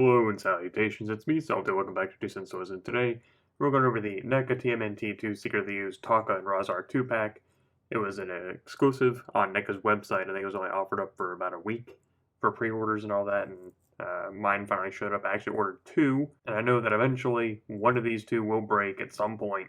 Hello and salutations, it's me, Salty. Welcome back to 2 Cents Toys, and today we're going over the Neca TMNT 2 Secretly Used Tokka and Rahzar 2-pack. It was an exclusive on Neca's website. I think it was only offered up for about a week for pre-orders and all that, and mine finally showed up. I actually ordered two, and I know that eventually one of these two will break at some point,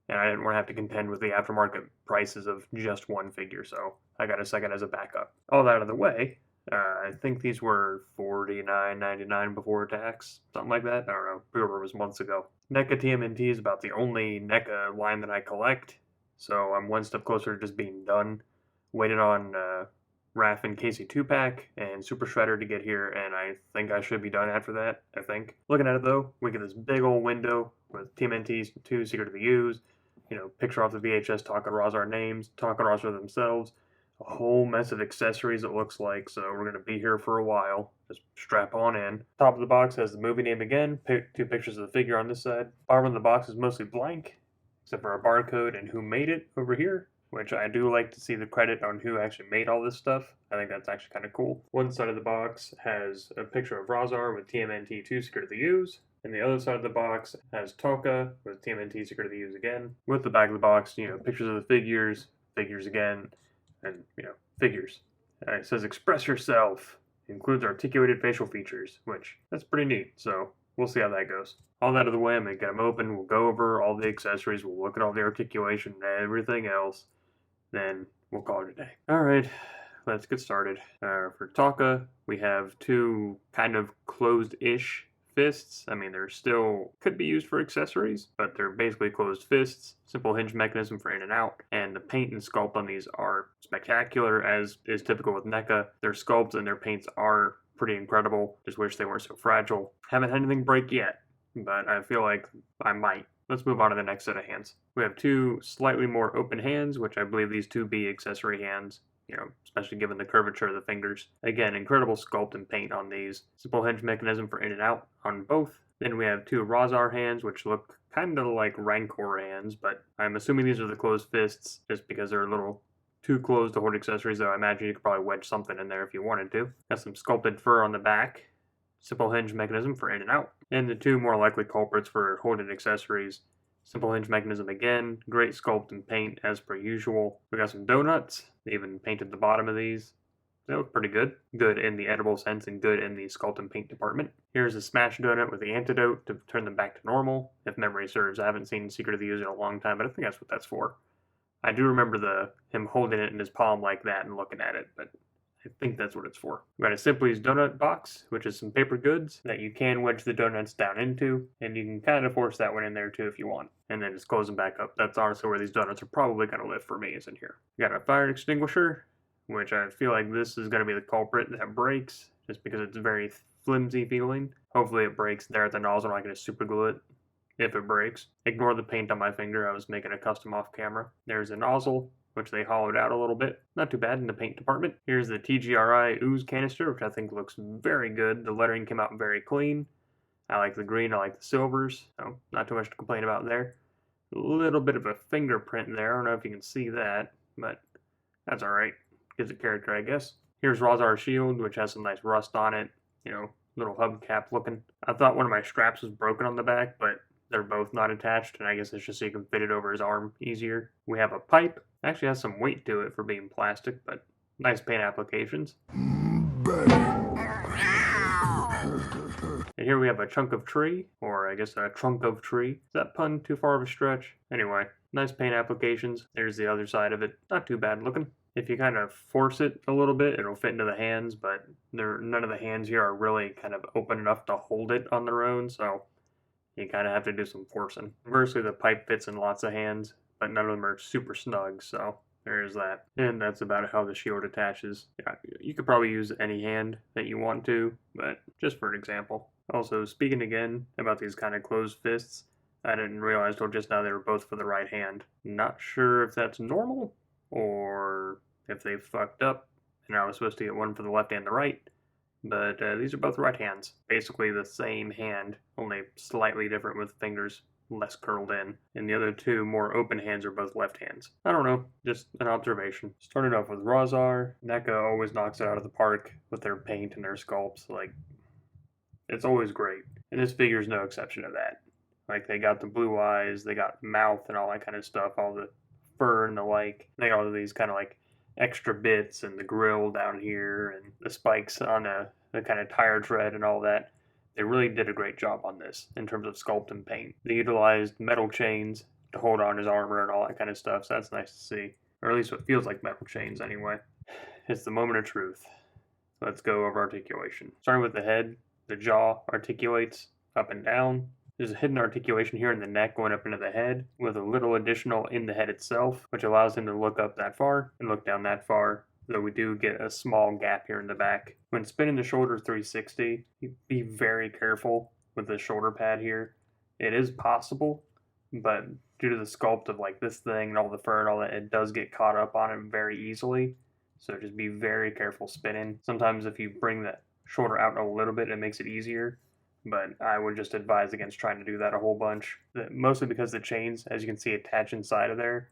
and I didn't want to have to contend with the aftermarket prices of just one figure, so I got a second as a backup. All that out of the way, I think these were $49.99 before tax, something like that. I don't know. Pre-order was months ago. Neca TMNT is about the only Neca line that I collect, so I'm one step closer to just being done. Waited on Raph and Casey 2-pack and Super Shredder to get here, and I think I should be done after that, I think. Looking at it though, we get this big old window with TMNT's 2 Secret to Use, picture off the VHS Tokka and Rahzar names, Tokka and Rahzar themselves, a whole mess of accessories it looks like, so we're going to be here for a while. Just strap on in. Top of the box has the movie name again, two pictures of the figure on this side. Bottom of the box is mostly blank, except for a barcode and who made it over here, which I do like to see the credit on who actually made all this stuff. I think that's actually kind of cool. One side of the box has a picture of Rahzar with TMNT 2 Secret of the Use, and the other side of the box has Tokka with TMNT Secret of the Use again. With the back of the box, pictures of the figures again, and figures. It says express yourself. It includes articulated facial features, which that's pretty neat. So we'll see how that goes. All that out of the way, I'm gonna get them open. We'll go over all the accessories. We'll look at all the articulation and everything else. Then we'll call it a day. All right, let's get started. For Tokka, we have two kind of closed-ish fists. I mean, they're still could be used for accessories, but they're basically closed fists. Simple hinge mechanism for in and out, and the paint and sculpt on these are spectacular, as is typical with NECA. Their sculpts and their paints are pretty incredible. Just wish they weren't so fragile. Haven't had anything break yet, but I feel like I might. Let's move on to the next set of hands. We have two slightly more open hands, which I believe these two be accessory hands. Especially given the curvature of the fingers. Again, incredible sculpt and paint on these. Simple hinge mechanism for in and out on both. Then we have two Rahzar hands, which look kind of like Rancor hands, but I'm assuming these are the closed fists, just because they're a little too closed to hold accessories, though I imagine you could probably wedge something in there if you wanted to. Got some sculpted fur on the back. Simple hinge mechanism for in and out. And the two more likely culprits for holding accessories. Simple hinge mechanism again, great sculpt and paint as per usual. We got some donuts, they even painted the bottom of these. They look pretty good. Good in the edible sense and good in the sculpt and paint department. Here's a smash donut with the antidote to turn them back to normal, if memory serves. I haven't seen Secret of the Use in a long time, but I think that's what that's for. I do remember him holding it in his palm like that and looking at it, but I think that's what it's for. We got a Simply's donut box, which is some paper goods that you can wedge the donuts down into, and you can kind of force that one in there too if you want, and then just close them back up. That's honestly where these donuts are probably going to live for me, is in here. We got a fire extinguisher, which I feel like this is going to be the culprit that breaks, just because it's very flimsy feeling. Hopefully it breaks there at the nozzle and I can just super glue it if it breaks. Ignore the paint on my finger. I was making a custom off camera. There's a nozzle, which they hollowed out a little bit. Not too bad in the paint department. Here's the TGRI ooze canister, which I think looks very good. The lettering came out very clean. I like the green, I like the silvers, so not too much to complain about there. A little bit of a fingerprint there, I don't know if you can see that, but that's alright. Gives it character, I guess. Here's Rahzar's shield, which has some nice rust on it, little hubcap looking. I thought one of my straps was broken on the back, but they're both not attached, and I guess it's just so you can fit it over his arm easier. We have a pipe. Actually has some weight to it for being plastic, but nice paint applications. And here we have a chunk of tree, or I guess a trunk of tree. Is that pun too far of a stretch? Anyway, nice paint applications. There's the other side of it. Not too bad looking. If you kind of force it a little bit, it'll fit into the hands, but none of the hands here are really kind of open enough to hold it on their own, so you kind of have to do some forcing. Conversely, the pipe fits in lots of hands, but none of them are super snug, so there's that. And that's about how the shield attaches. Yeah, you could probably use any hand that you want to, but just for an example. Also, speaking again about these kind of closed fists, I didn't realize till just now they were both for the right hand. Not sure if that's normal, or if they fucked up, and I was supposed to get one for the left and the right. But these are both right hands. Basically the same hand, only slightly different with fingers less curled in. And the other two more open hands are both left hands. I don't know, just an observation. Started off with Rahzar. NECA always knocks it out of the park with their paint and their sculpts. Like, it's always great. And this figure is no exception to that. Like, they got the blue eyes, they got mouth and all that kind of stuff, all the fur and the like. They got all of these kind of like extra bits and the grill down here and the spikes on the kind of tire tread and all that. They really did a great job on this in terms of sculpt and paint. They utilized metal chains to hold on his armor and all that kind of stuff, so that's nice to see. Or at least what feels like metal chains anyway. It's the moment of truth. Let's go over articulation. Starting with the head, the jaw articulates up and down. There's a hidden articulation here in the neck going up into the head, with a little additional in the head itself, which allows him to look up that far and look down that far, though we do get a small gap here in the back. When spinning the shoulder 360, be very careful with the shoulder pad here. It is possible, but due to the sculpt of like this thing and all the fur and all that, it does get caught up on him very easily. So just be very careful spinning. Sometimes if you bring the shoulder out a little bit, it makes it easier. But I would just advise against trying to do that a whole bunch. Mostly because the chains, as you can see, attach inside of there.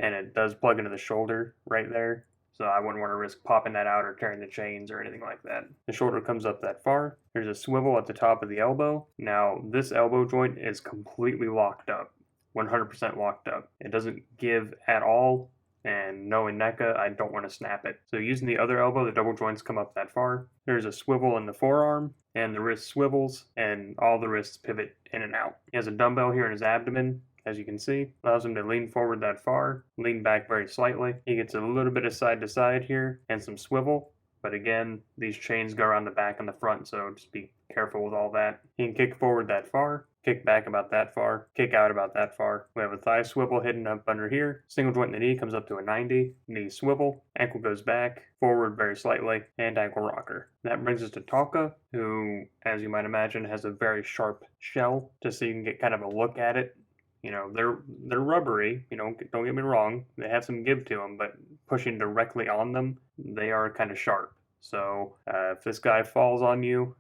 And it does plug into the shoulder right there. So I wouldn't want to risk popping that out or tearing the chains or anything like that. The shoulder comes up that far. There's a swivel at the top of the elbow. Now, this elbow joint is completely locked up. 100% locked up. It doesn't give at all. And knowing Neca, I don't want to snap it. So using the other elbow, the double joints come up that far. There's a swivel in the forearm, and the wrist swivels, and all the wrists pivot in and out. He has a dumbbell here in his abdomen, as you can see. Allows him to lean forward that far, lean back very slightly. He gets a little bit of side to side here, and some swivel. But again, these chains go around the back and the front, so just be careful with all that. He can kick forward that far, kick back about that far, kick out about that far. We have a thigh swivel hidden up under here. Single joint in the knee comes up to a 90. Knee swivel, ankle goes back, forward very slightly, and ankle rocker. That brings us to Tokka, who, as you might imagine, has a very sharp shell, just so you can get kind of a look at it. You know, they're rubbery, you know, don't get me wrong. They have some give to them, but pushing directly on them, they are kind of sharp. So if this guy falls on you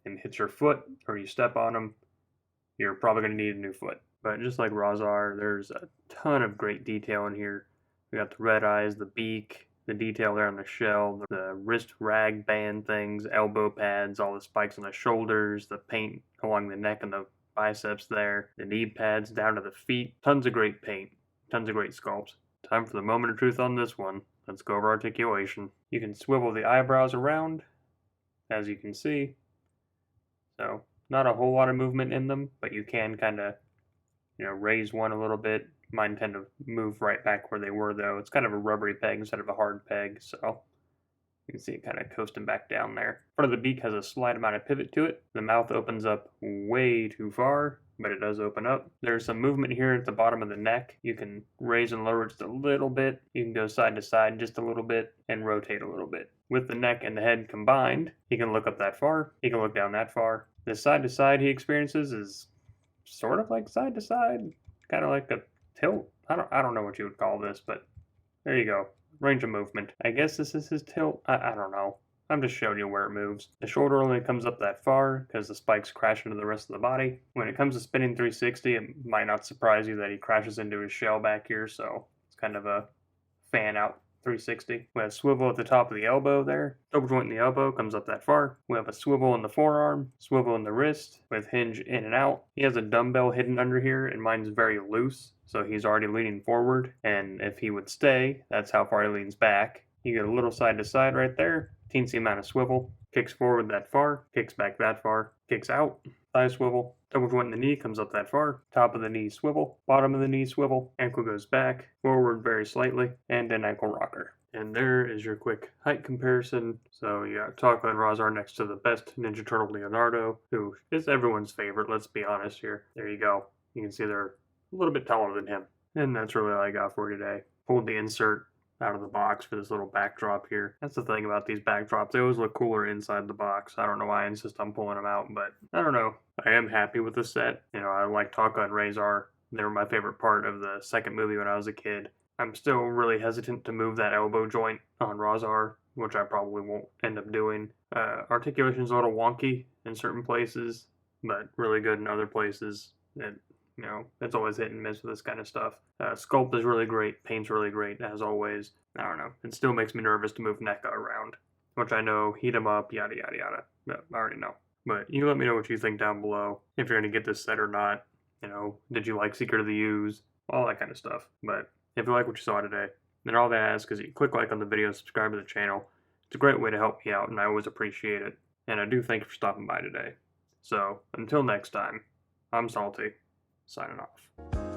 and hits your foot, or you step on him, you're probably going to need a new foot. But just like Rahzar, there's a ton of great detail in here. We got the red eyes, the beak, the detail there on the shell, the wrist rag band things, elbow pads, all the spikes on the shoulders, the paint along the neck and the biceps there, the knee pads down to the feet. Tons of great paint, tons of great sculpts. Time for the moment of truth on this one. Let's go over articulation. You can swivel the eyebrows around, as you can see. So not a whole lot of movement in them, but you can kind of, you know, raise one a little bit. Mine tend to move right back where they were, though. It's kind of a rubbery peg instead of a hard peg, so you can see it kind of coasting back down there. Front of the beak has a slight amount of pivot to it. The mouth opens up way too far, but it does open up. There's some movement here at the bottom of the neck. You can raise and lower just a little bit. You can go side to side just a little bit and rotate a little bit. With the neck and the head combined, he can look up that far. He can look down that far. The side to side he experiences is sort of like side to side, kind of like a tilt. I don't know what you would call this, but there you go. Range of movement. I guess this is his tilt. I don't know. I'm just showing you where it moves. The shoulder only comes up that far because the spikes crash into the rest of the body. When it comes to spinning 360, it might not surprise you that he crashes into his shell back here, so it's kind of a fan out 360. We have swivel at the top of the elbow there. Double joint in the elbow comes up that far. We have a swivel in the forearm, swivel in the wrist with hinge in and out. He has a dumbbell hidden under here, and mine's very loose, so he's already leaning forward. And if he would stay, that's how far he leans back. You get a little side to side right there. Teensy amount of swivel. Kicks forward that far, kicks back that far, kicks out. Thigh swivel. Double joint in the knee comes up that far. Top of the knee swivel. Bottom of the knee swivel. Ankle goes back. Forward very slightly. And an ankle rocker. And there is your quick height comparison. So you got Tokka and Rahzar next to the best Ninja Turtle Leonardo, who is everyone's favorite, let's be honest here. There you go. You can see they're a little bit taller than him. And that's really all I got for you today. Pulled the insert out of the box for this little backdrop here. That's the thing about these backdrops. They always look cooler inside the box. I don't know why I insist on pulling them out, but I don't know. I am happy with the set. You know, I like Tokka and Rahzar. They were my favorite part of the second movie when I was a kid. I'm still really hesitant to move that elbow joint on Rahzar, which I probably won't end up doing. Articulation's a little wonky in certain places, but really good in other places. You know, it's always hit and miss with this kind of stuff. Sculpt is really great. Paint's really great, as always. I don't know. It still makes me nervous to move Neca around, which I know, heat him up, yada, yada, yada. I already know. But you let me know what you think down below, if you're going to get this set or not. Did you like Secret of the Use? All that kind of stuff. But if you like what you saw today, then all that I ask is that you click like on the video, subscribe to the channel. It's a great way to help me out, and I always appreciate it. And I do thank you for stopping by today. So, until next time, I'm Salty, signing off.